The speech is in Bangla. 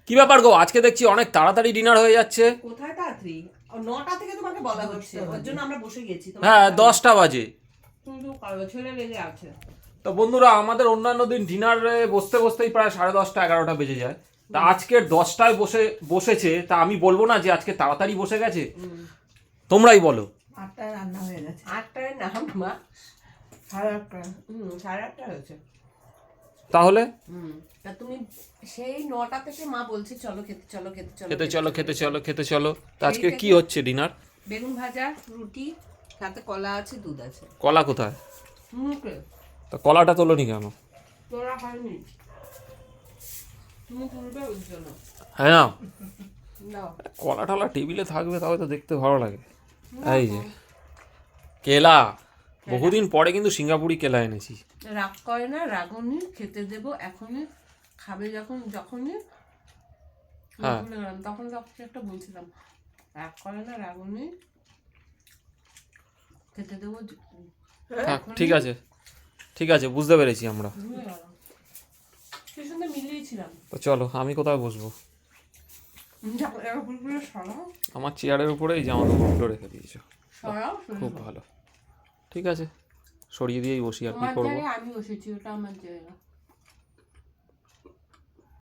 কি ব্যাপার গো, আজকে দেখছি অনেক তাড়াতাড়ি ডিনার হয়ে যাচ্ছে। কোথায় তাড়াতাড়ি? 9টা থেকে তোমাকে বলা হচ্ছে, ওর জন্য আমরা বসে গেছি। হ্যাঁ 10টা বাজে। কিন্তু ছেলে লেগে আছে। তো বন্ধুরা, আমাদের অন্যান্য দিন ডিনারে বসতে বসতেই প্রায় 10:30 11টা বেজে যায়। তা আজকে 10টায় বসেছে, তা আমি বলবো না যে আজকে তাড়াতাড়ি বসে গেছে। তোমরাই বলো। 8টায় রান্না হয়ে গেছে। 8টায় না মা, 8:30। 8:30 হয়েছে। তাহলে তা তুমি সেই 9টা থেকে মা বলছি চলো খেতে চলো খেতে চলো খেতে চলো খেতে চলো খেতে চলো। তা আজকে কি হচ্ছে ডিনার? বেগুন ভাজা, রুটি, সাথে কলা আছে, দুধ আছে। কলা কোথায়? মুখে তা কলাটা তোলোনি কেন? তোরা হয়নি, তুমি তুলবে ওই জন্য। হ্যাঁ না, নাও কলা টলা টেবিলে থাকবে তবে তো দেখতে ভালো লাগে। এই যে কেলা, বহুদিন পরে কিন্তু সিঙ্গাপুরি কেলা এনেছি। রাগ করে না, রাগনি, খেতে দেবো এখনই, খাবে যখনই হ্যাঁ ভুলে গেলাম, তখন একটা বলছিলাম, রাগ করে না, রাগনি, খেতে দেবো থাক, ঠিক আছে ঠিক আছে, বুঝতে পেরেছি আমরা। ভুলে গেলাম, সেই সঙ্গে মিলিয়েছিলাম। তো চলো, আমি কোথায় বসবো? সরাও আমার চেয়ারের উপরে এই জামা কাপড়গুলো রেখে দিয়েছো, সরাও, খুব ভালো। ঠিক আছে, সরিয়ে দিয়েই বসি, আর কি তোমার করবো। জায়গায় আমি বসেছি, ওটা আমার জায়গা।